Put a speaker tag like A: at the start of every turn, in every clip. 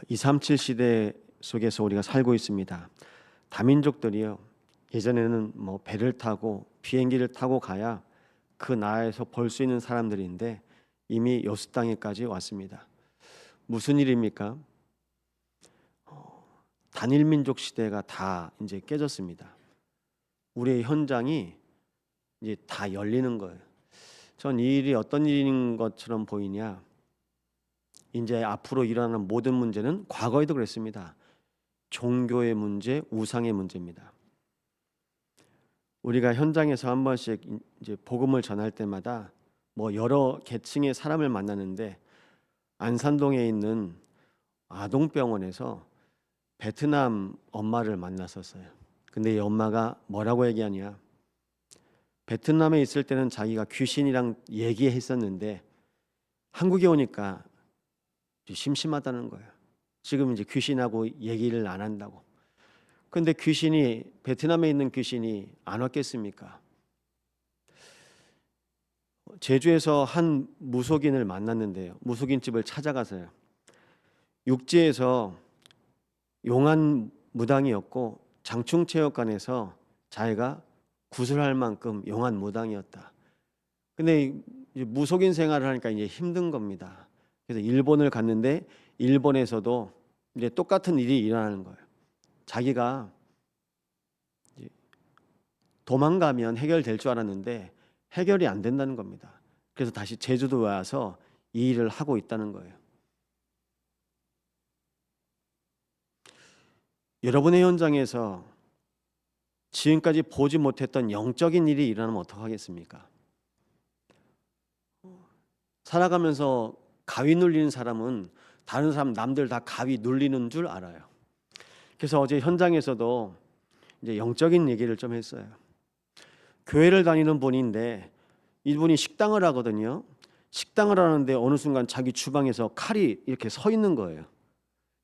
A: 237 시대 속에서 우리가 살고 있습니다. 다민족들이요. 예전에는 뭐 배를 타고 비행기를 타고 가야 그 나라에서 볼 수 있는 사람들인데 이미 여수 땅에까지 왔습니다. 무슨 일입니까? 단일 민족 시대가 다 이제 깨졌습니다. 우리의 현장이 이제 다 열리는 거예요. 전 이 일이 어떤 일인 것처럼 보이냐? 이제 앞으로 일어나는 모든 문제는 과거에도 그랬습니다. 종교의 문제, 우상의 문제입니다. 우리가 현장에서 한 번씩 이제 복음을 전할 때마다 뭐 여러 계층의 사람을 만나는데 안산동에 있는 아동병원에서 베트남 엄마를 만났었어요. 근데 이 엄마가 뭐라고 얘기하냐? 베트남에 있을 때는 자기가 귀신이랑 얘기했었는데 한국에 오니까 심심하다는 거예요. 지금 이제 귀신하고 얘기를 안 한다고. 근데 귀신이 베트남에 있는 귀신이 안 왔겠습니까? 제주에서 한 무속인을 만났는데요. 무속인 집을 찾아가서요. 육지에서 용한 무당이었고 장충체육관에서 자기가 구슬할 만큼 용한 무당이었다. 근데 무속인 생활을 하니까 이제 힘든 겁니다. 그래서 일본을 갔는데 일본에서도 이제 똑같은 일이 일어나는 거예요. 자기가 도망가면 해결될 줄 알았는데 해결이 안 된다는 겁니다. 그래서 다시 제주도에 와서 이 일을 하고 있다는 거예요. 여러분의 현장에서 지금까지 보지 못했던 영적인 일이 일어나면 어떡하겠습니까? 살아가면서 가위 눌리는 사람은 다른 사람 남들 다 가위 눌리는 줄 알아요. 그래서 어제 현장에서도 이제 영적인 얘기를 좀 했어요. 교회를 다니는 분인데 이분이 식당을 하거든요. 식당을 하는데 어느 순간 자기 주방에서 칼이 이렇게 서 있는 거예요.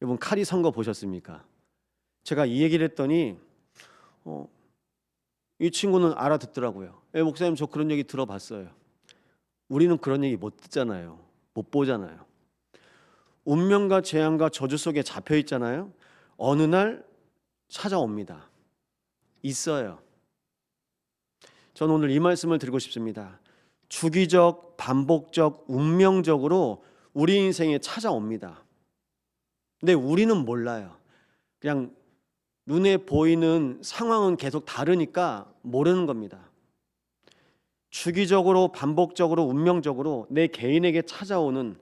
A: 여러분 칼이 선 거 보셨습니까? 제가 이 얘기를 했더니 이 친구는 알아듣더라고요. 목사님 저 그런 얘기 들어봤어요. 우리는 그런 얘기 못 듣잖아요. 못 보잖아요. 운명과 재앙과 저주 속에 잡혀 있잖아요. 어느 날 찾아옵니다. 있어요. 저는 오늘 이 말씀을 드리고 싶습니다. 주기적, 반복적, 운명적으로 우리 인생에 찾아옵니다. 근데 우리는 몰라요. 그냥 눈에 보이는 상황은 계속 다르니까 모르는 겁니다. 주기적으로, 반복적으로, 운명적으로 내 개인에게 찾아오는,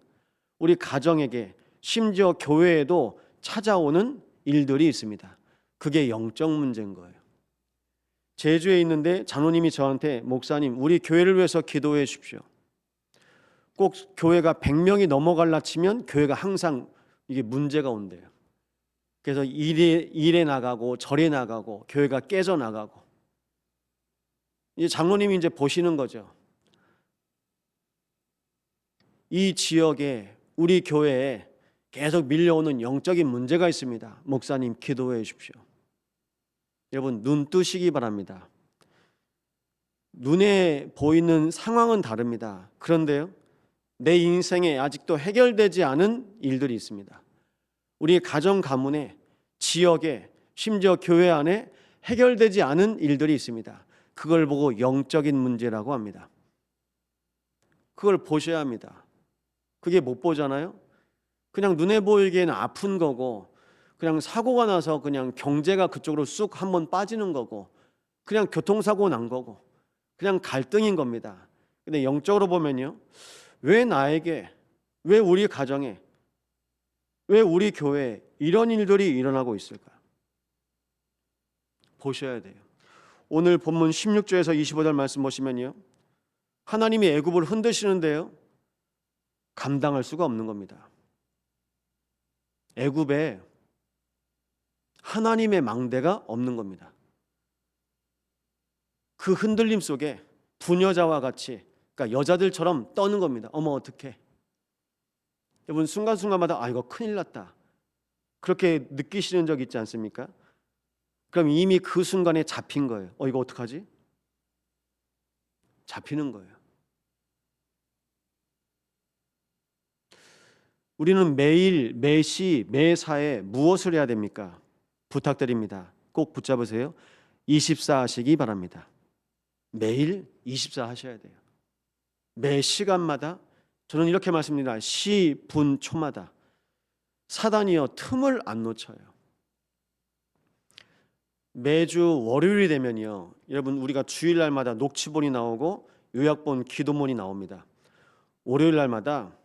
A: 우리 가정에게, 심지어 교회에도 찾아오는 일들이 있습니다. 그게 영적 문제인 거예요. 제주에 있는데 장로님이 저한테 목사님 우리 교회를 위해서 기도해 주십시오. 꼭 교회가 100명이 넘어갈라 치면 교회가 항상 이게 문제가 온대요. 그래서 일에 나가고 절에 나가고 교회가 깨져 나가고, 이제 장로님이 이제 보시는 거죠. 이 지역에 우리 교회에 계속 밀려오는 영적인 문제가 있습니다. 목사님 기도해 주십시오. 여러분 눈 뜨시기 바랍니다. 눈에 보이는 상황은 다릅니다. 그런데요, 내 인생에 아직도 해결되지 않은 일들이 있습니다. 우리 가정 가문에, 지역에, 심지어 교회 안에 해결되지 않은 일들이 있습니다. 그걸 보고 영적인 문제라고 합니다. 그걸 보셔야 합니다. 그게 못 보잖아요. 그냥 눈에 보이기에는 아픈 거고, 그냥 사고가 나서 그냥 경제가 그쪽으로 쑥 한번 빠지는 거고, 그냥 교통사고 난 거고, 그냥 갈등인 겁니다. 근데 영적으로 보면요, 왜 나에게, 왜 우리 가정에, 왜 우리 교회에 이런 일들이 일어나고 있을까? 보셔야 돼요. 오늘 본문 16절에서 25절 말씀 보시면요, 하나님이 애굽을 흔드시는데요, 감당할 수가 없는 겁니다. 애굽에 하나님의 망대가 없는 겁니다. 그 흔들림 속에 부녀자와 같이, 그러니까 여자들처럼 떠는 겁니다. 어머 어떡해. 여러분 순간순간마다 아 이거 큰일 났다, 그렇게 느끼시는 적 있지 않습니까? 그럼 이미 그 순간에 잡힌 거예요. 이거 어떡하지? 잡히는 거예요. 우리는 매일, 매시, 매사에 무엇을 해야 됩니까? 부탁드립니다. 꼭 붙잡으세요. 24 하시기 바랍니다. 매일 24 하셔야 돼요. 매 시간마다 저는 이렇게 말씀드립니다. 시, 분, 초마다 사단이여 틈을 안 놓쳐요. 매주 월요일이 되면요, 여러분 우리가 주일날마다 녹취본이 나오고 요약본, 기도문이 나옵니다. 월요일 날마다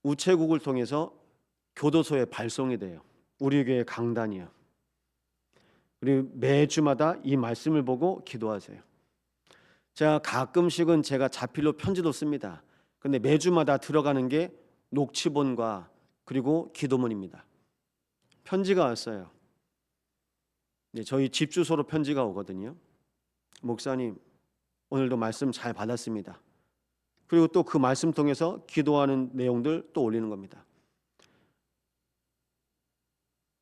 A: 우체국을 통해서 교도소에 발송이 돼요. 우리 교회 강단이요. 그리고 매주마다 이 말씀을 보고 기도하세요. 제가 가끔씩은 제가 자필로 편지도 씁니다. 근데 매주마다 들어가는 게 녹취본과 그리고 기도문입니다. 편지가 왔어요. 저희 집 주소로 편지가 오거든요. 목사님, 오늘도 말씀 잘 받았습니다. 그리고 또 그 말씀 통해서 기도하는 내용들 또 올리는 겁니다.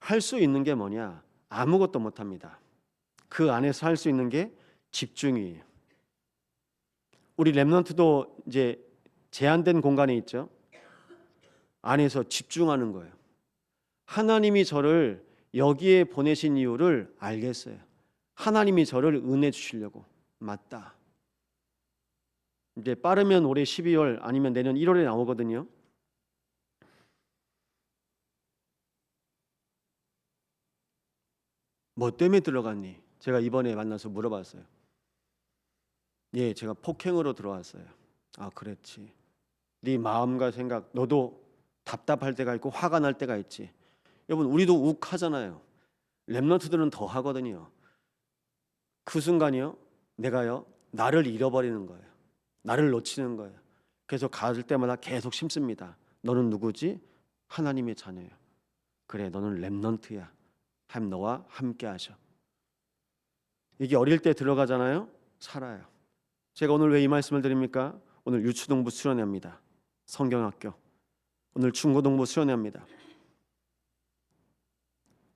A: 할 수 있는 게 뭐냐? 아무것도 못합니다. 그 안에서 할 수 있는 게 집중이에요. 우리 렘넌트도 이제 제한된 공간에 있죠. 안에서 집중하는 거예요. 하나님이 저를 여기에 보내신 이유를 알겠어요. 하나님이 저를 은혜 주시려고. 맞다. 이제 빠르면 올해 12월 아니면 내년 1월에 나오거든요. 뭐 때문에 들어갔니? 제가 이번에 만나서 물어봤어요. 예, 제가 폭행으로 들어왔어요. 아, 그랬지. 네 마음과 생각, 너도 답답할 때가 있고 화가 날 때가 있지. 여러분, 우리도 욱하잖아요. 렘넌트들은 더 하거든요. 그 순간이요, 내가요, 나를 잃어버리는 거예요. 나를 놓치는 거예요. 그래서 갈 때마다 계속 심습니다. 너는 누구지? 하나님의 자녀야. 그래, 너는 렘넌트야. 하나님 너와 함께 하셔. 이게 어릴 때 들어가잖아요. 살아요. 제가 오늘 왜 이 말씀을 드립니까? 오늘 유초동부 수련회입니다. 성경학교. 오늘 중고동부 수련회입니다.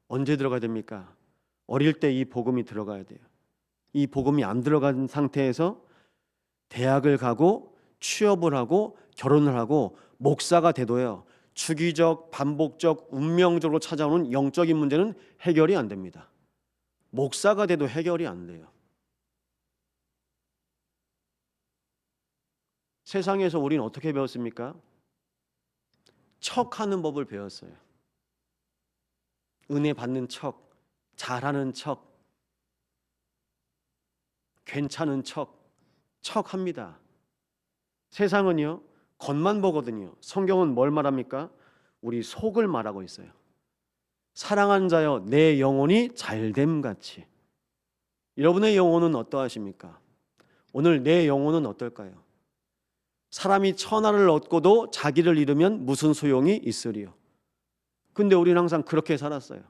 A: 언제 들어가야 됩니까? 어릴 때 이 복음이 들어가야 돼요. 이 복음이 안 들어간 상태에서 대학을 가고 취업을 하고 결혼을 하고 목사가 돼도요, 주기적, 반복적, 운명적으로 찾아오는 영적인 문제는 해결이 안 됩니다. 목사가 돼도 해결이 안 돼요. 세상에서 우리는 어떻게 배웠습니까? 척하는 법을 배웠어요. 은혜 받는 척, 잘하는 척, 괜찮은 척, 척합니다. 세상은요, 겉만 보거든요. 성경은 뭘 말합니까? 우리 속을 말하고 있어요. 사랑하는 자여, 내 영혼이 잘됨 같이. 여러분의 영혼은 어떠하십니까? 오늘 내 영혼은 어떨까요? 사람이 천하를 얻고도 자기를 잃으면 무슨 소용이 있으리요? 근데 우리는 항상 그렇게 살았어요.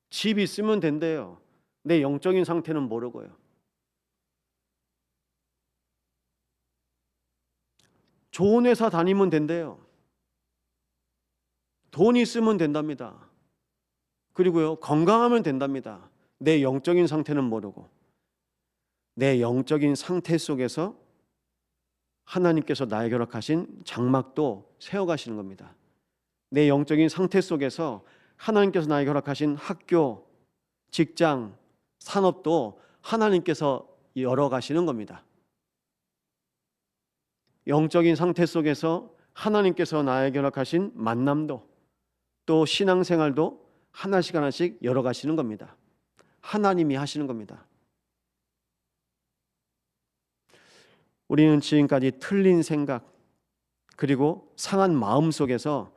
A: 집 있으면 된대요. 내 영적인 상태는 모르고요. 좋은 회사 다니면 된대요. 돈 있으면 된답니다. 그리고요, 건강하면 된답니다. 내 영적인 상태는 모르고. 내 영적인 상태 속에서 하나님께서 나에게 허락하신 장막도 세워가시는 겁니다. 내 영적인 상태 속에서 하나님께서 나에게 허락하신 학교, 직장, 산업도 하나님께서 열어가시는 겁니다. 영적인 상태 속에서 하나님께서 나에게 허락하신 만남도, 또 신앙생활도 하나씩 하나씩 열어가시는 겁니다. 하나님이 하시는 겁니다. 우리는 지금까지 틀린 생각 그리고 상한 마음 속에서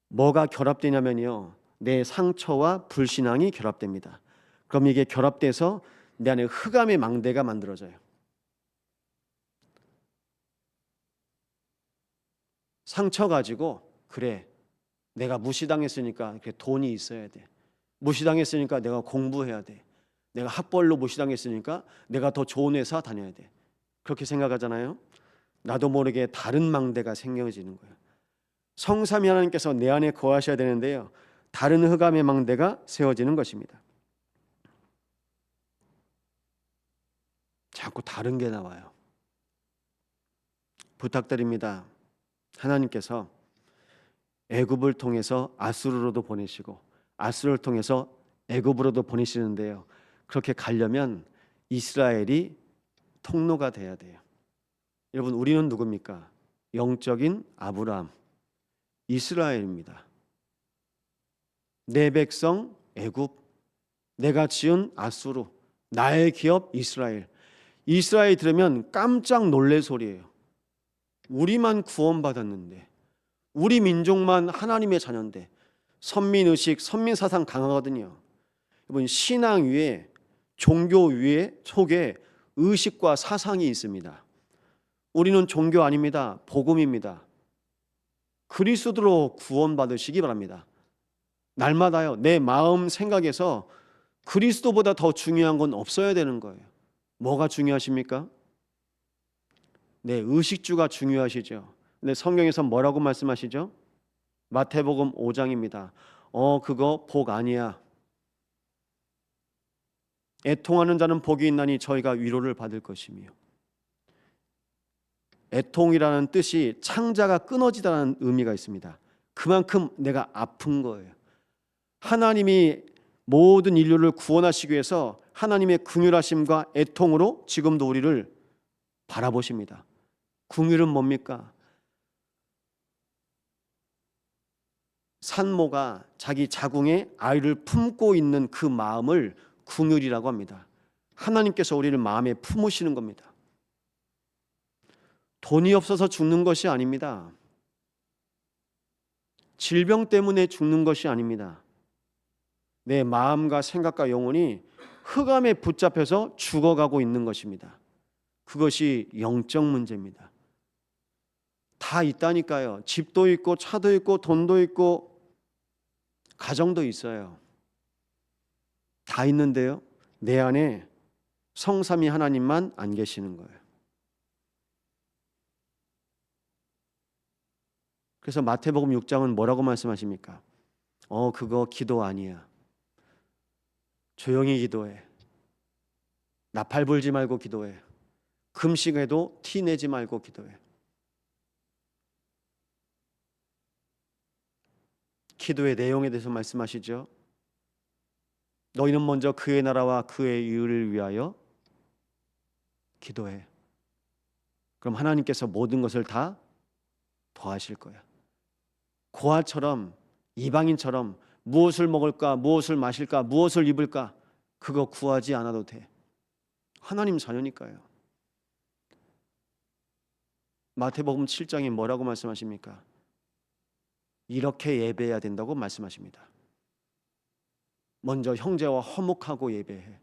A: 뭐가 결합되냐면요, 내 상처와 불신앙이 결합됩니다. 그럼 이게 결합돼서 내 안에 흑암의 망대가 만들어져요. 상처 가지고, 그래, 내가 무시당했으니까 이렇게 돈이 있어야 돼. 무시당했으니까 내가 공부해야 돼. 내가 학벌로 무시당했으니까 내가 더 좋은 회사 다녀야 돼. 그렇게 생각하잖아요. 나도 모르게 다른 망대가 생겨지는 거예요. 성삼위 하나님께서 내 안에 거하셔야 되는데요, 다른 흑암의 망대가 세워지는 것입니다. 자꾸 다른 게 나와요. 부탁드립니다. 하나님께서 애굽을 통해서 아수르로도 보내시고 아수르를 통해서 애굽으로도 보내시는데요. 그렇게 가려면 이스라엘이 통로가 돼야 돼요. 여러분, 우리는 누굽니까? 영적인 아브라함, 이스라엘입니다. 내 백성 애굽, 내가 지은 아수르, 나의 기업 이스라엘. 이스라엘 들으면 깜짝 놀랄 소리예요. 우리만 구원받았는데, 우리 민족만 하나님의 자녀인데. 선민의식, 선민사상 강하거든요. 여러분, 신앙 위에, 종교 위에 속에 의식과 사상이 있습니다. 우리는 종교 아닙니다. 복음입니다. 그리스도로 구원받으시기 바랍니다. 날마다요, 내 마음 생각에서 그리스도보다 더 중요한 건 없어야 되는 거예요. 뭐가 중요하십니까? 네, 의식주가 중요하시죠. 근데 성경에서 뭐라고 말씀하시죠? 마태복음 5장입니다. 그거 복 아니야. 애통하는 자는 복이 있나니 저희가 위로를 받을 것이며. 애통이라는 뜻이 창자가 끊어지다는 의미가 있습니다. 그만큼 내가 아픈 거예요. 하나님이 모든 인류를 구원하시기 위해서 하나님의 긍휼하심과 애통으로 지금도 우리를 바라보십니다. 긍휼은 뭡니까? 산모가 자기 자궁에 아이를 품고 있는 그 마음을 긍휼이라고 합니다. 하나님께서 우리를 마음에 품으시는 겁니다. 돈이 없어서 죽는 것이 아닙니다. 질병 때문에 죽는 것이 아닙니다. 내 마음과 생각과 영혼이 흑암에 붙잡혀서 죽어가고 있는 것입니다. 그것이 영적 문제입니다. 다 있다니까요. 집도 있고 차도 있고 돈도 있고 가정도 있어요. 다 있는데요, 내 안에 성삼위 하나님만 안 계시는 거예요. 그래서 마태복음 6장은 뭐라고 말씀하십니까? 그거 기도 아니야. 조용히 기도해. 나팔 불지 말고 기도해. 금식해도 티 내지 말고 기도해. 기도의 내용에 대해서 말씀하시죠. 너희는 먼저 그의 나라와 그의 의를 위하여 기도해. 그럼 하나님께서 모든 것을 다 더하실 거야. 고아처럼, 이방인처럼 무엇을 먹을까, 무엇을 마실까, 무엇을 입을까, 그거 구하지 않아도 돼. 하나님 자녀니까요. 마태복음 7장에 뭐라고 말씀하십니까? 이렇게 예배해야 된다고 말씀하십니다. 먼저 형제와 화목하고 예배해.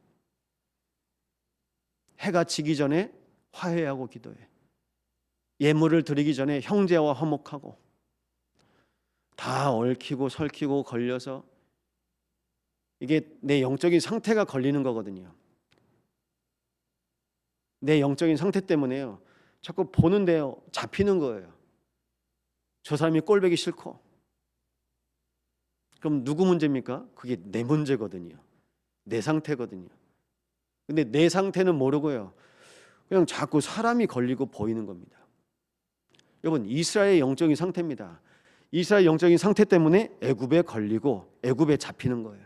A: 해가 지기 전에 화해하고 기도해. 예물을 드리기 전에 형제와 화목하고. 다 얽히고 설키고 걸려서 이게 내 영적인 상태가 걸리는 거거든요. 내 영적인 상태 때문에요, 자꾸 보는데요 잡히는 거예요. 저 사람이 꼴보기 싫고. 그럼 누구 문제입니까? 그게 내 문제거든요. 내 상태거든요. 근데 내 상태는 모르고요, 그냥 자꾸 사람이 걸리고 보이는 겁니다. 여러분, 이스라엘의 영적인 상태입니다. 이스라엘 영적인 상태 때문에 애굽에 걸리고 애굽에 잡히는 거예요.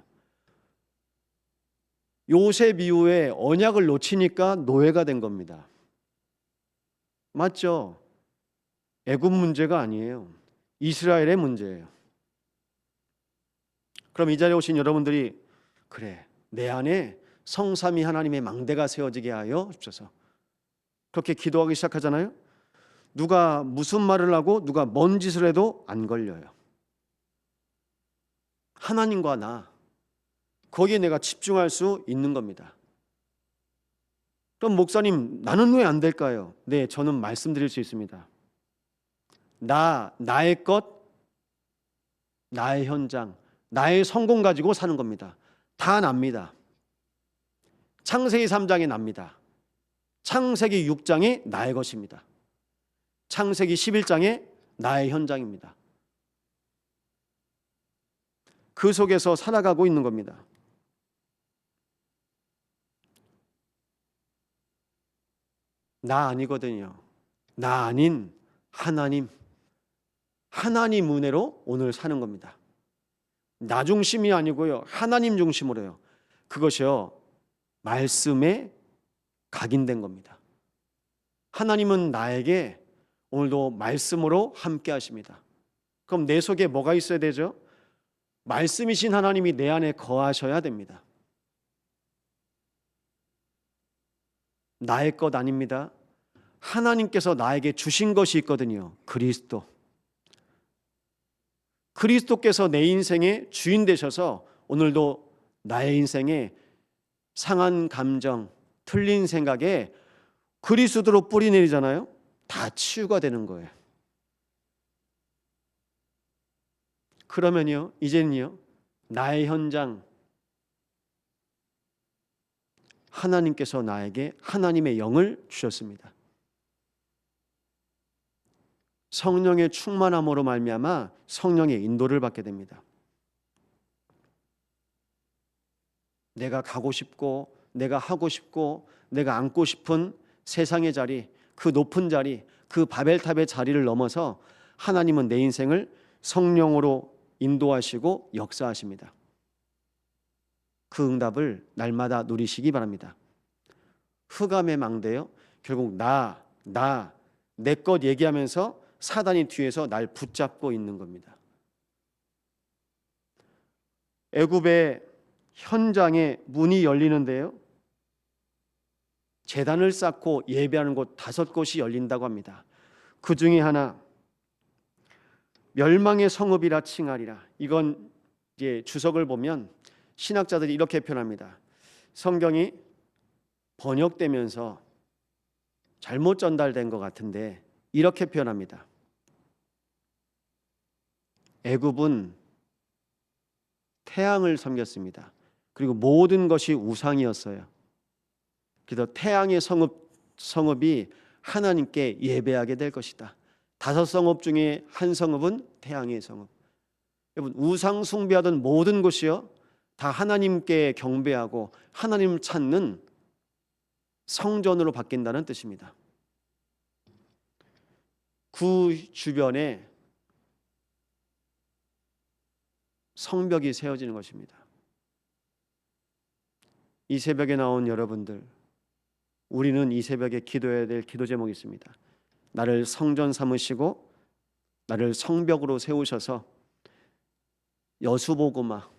A: 요셉 이후에 언약을 놓치니까 노예가 된 겁니다. 맞죠? 애굽 문제가 아니에요. 이스라엘의 문제예요. 그럼 이 자리에 오신 여러분들이, 그래, 내 안에 성삼위 하나님의 망대가 세워지게 하여 주셔서, 그렇게 기도하기 시작하잖아요. 누가 무슨 말을 하고 누가 뭔 짓을 해도 안 걸려요. 하나님과 나, 거기에 내가 집중할 수 있는 겁니다. 그럼 목사님, 나는 왜 안 될까요? 네, 저는 말씀드릴 수 있습니다. 나의 것, 나의 현장, 나의 성공 가지고 사는 겁니다. 다 납니다. 창세기 3장에 납니다. 창세기 6장에 나의 것입니다. 창세기 11장에 나의 현장입니다. 그 속에서 살아가고 있는 겁니다. 나 아니거든요. 나 아닌 하나님, 하나님 은혜로 오늘 사는 겁니다. 나 중심이 아니고요, 하나님 중심으로요. 그것이요, 말씀에 각인된 겁니다. 하나님은 나에게 오늘도 말씀으로 함께 하십니다. 그럼 내 속에 뭐가 있어야 되죠? 말씀이신 하나님이 내 안에 거하셔야 됩니다. 나의 것 아닙니다. 하나님께서 나에게 주신 것이 있거든요. 그리스도. 그리스도께서 내 인생의 주인 되셔서 오늘도 나의 인생에 상한 감정, 틀린 생각에 그리스도로 뿌리 내리잖아요. 다 치유가 되는 거예요. 그러면요, 이제는요, 나의 현장, 하나님께서 나에게 하나님의 영을 주셨습니다. 성령의 충만함으로 말미암아 성령의 인도를 받게 됩니다. 내가 가고 싶고, 내가 하고 싶고, 내가 앉고 싶은 세상의 자리, 그 높은 자리, 그 바벨탑의 자리를 넘어서 하나님은 내 인생을 성령으로 인도하시고 역사하십니다. 그 응답을 날마다 누리시기 바랍니다. 흑암의 망대요, 결국 내 것 얘기하면서 사단이 뒤에서 날 붙잡고 있는 겁니다. 애굽의 현장에 문이 열리는데요, 제단을 쌓고 예배하는 곳 5곳이 열린다고 합니다. 그 중에 하나, 멸망의 성읍이라 칭하리라. 이건 이제 주석을 보면 신학자들이 이렇게 표현합니다. 성경이 번역되면서 잘못 전달된 것 같은데 이렇게 표현합니다. 애굽은 태양을 섬겼습니다. 그리고 모든 것이 우상이었어요. 그래서 태양의 성읍이 하나님께 예배하게 될 것이다. 5성읍 중에 한 성읍은 태양의 성읍. 여러분, 우상 숭배하던 모든 곳이요, 다 하나님께 경배하고 하나님을 찾는 성전으로 바뀐다는 뜻입니다. 그 주변에 성벽이 세워지는 것입니다. 이 새벽에 나온 여러분들, 우리는 이 새벽에 기도해야 될 기도 제목이 있습니다. 나를 성전 삼으시고 나를 성벽으로 세우셔서 여수보고마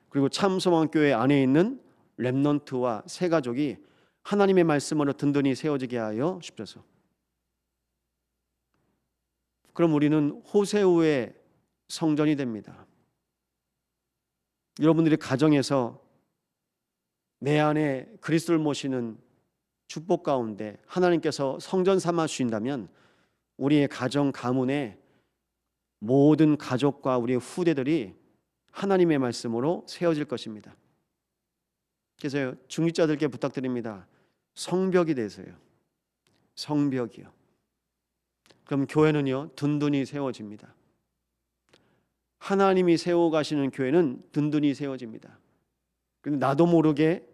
A: 그리고 참소망교회 안에 있는 렘넌트와 새 가족이 하나님의 말씀으로 든든히 세워지게 하여 주옵소서. 그럼 우리는 호세우의 성전이 됩니다. 여러분들이 가정에서 내 안에 그리스도를 모시는 축복 가운데 하나님께서 성전 삼아 주신다면 우리의 가정 가문의 모든 가족과 우리의 후대들이 하나님의 말씀으로 세워질 것입니다. 그래서 중직자들께 부탁드립니다. 성벽이 되세요. 성벽이요. 그럼 교회는요, 든든히 세워집니다. 하나님이 세워가시는 교회는 든든히 세워집니다. 그런데 나도 모르게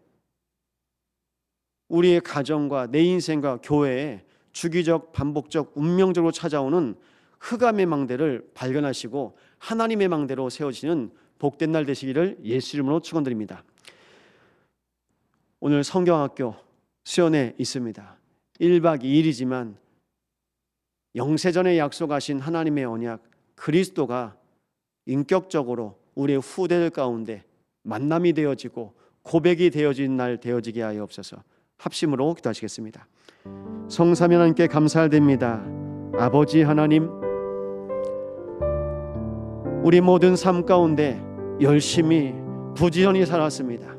A: 우리의 가정과 내 인생과 교회에 주기적 반복적 운명적으로 찾아오는 흑암의 망대를 발견하시고 하나님의 망대로 세워지는 복된 날 되시기를 예수 이름으로 축원드립니다. 오늘 성경학교 수연에 있습니다. 1박 2일이지만 영세전에 약속하신 하나님의 언약 그리스도가 인격적으로 우리의 후대들 가운데 만남이 되어지고 고백이 되어진 날 되어지게 하여 없어서 합심으로 기도하시겠습니다. 성삼위 하나님께 감사드립니다. 아버지 하나님, 우리 모든 삶 가운데 열심히 부지런히 살았습니다.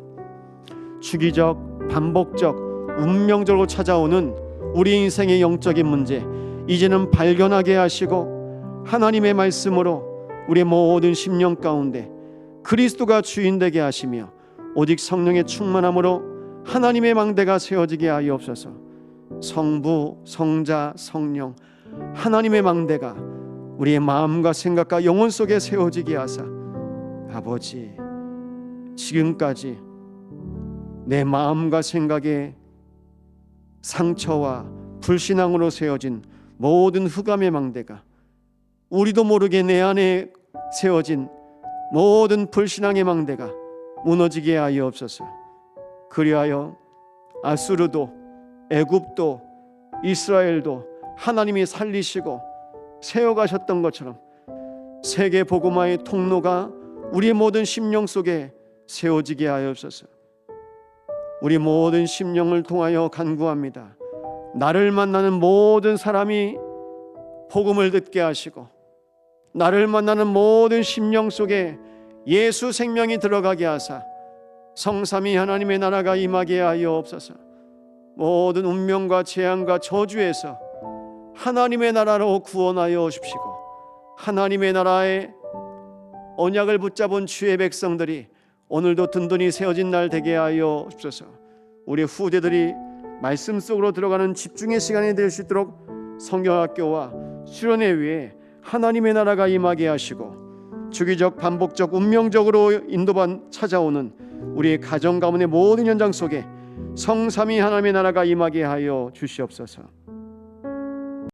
A: 주기적 반복적 운명적으로 찾아오는 우리 인생의 영적인 문제 이제는 발견하게 하시고 하나님의 말씀으로 우리의 모든 심령 가운데 그리스도가 주인 되게 하시며 오직 성령의 충만함으로 하나님의 망대가 세워지게 하여 없어서 성부, 성자, 성령 하나님의 망대가 우리의 마음과 생각과 영혼 속에 세워지게 하사 아버지, 지금까지 내 마음과 생각에 상처와 불신앙으로 세워진 모든 흑암의 망대가 우리도 모르게 내 안에 세워진 모든 불신앙의 망대가 무너지게 하여옵소서. 그리하여 아수르도 애굽도 이스라엘도 하나님이 살리시고 세워가셨던 것처럼 세계 복음화의 통로가 우리 모든 심령 속에 세워지게 하여옵소서. 우리 모든 심령을 통하여 간구합니다. 나를 만나는 모든 사람이 복음을 듣게 하시고 나를 만나는 모든 심령 속에 예수 생명이 들어가게 하사 성삼위 하나님의 나라가 임하게 하여옵소서. 모든 운명과 재앙과 저주에서 하나님의 나라로 구원하여 오십시고 하나님의 나라의 언약을 붙잡은 주의 백성들이 오늘도 든든히 세워진 날 되게 하여 주옵소서. 우리 후대들이 말씀 속으로 들어가는 집중의 시간이 될 수 있도록 성경학교와 수련회 위에 하나님의 나라가 임하게 하시고 주기적 반복적 운명적으로 인도반 찾아오는 우리의 가정 가문의 모든 현장 속에 성삼위 하나님의 나라가 임하게 하여 주시옵소서.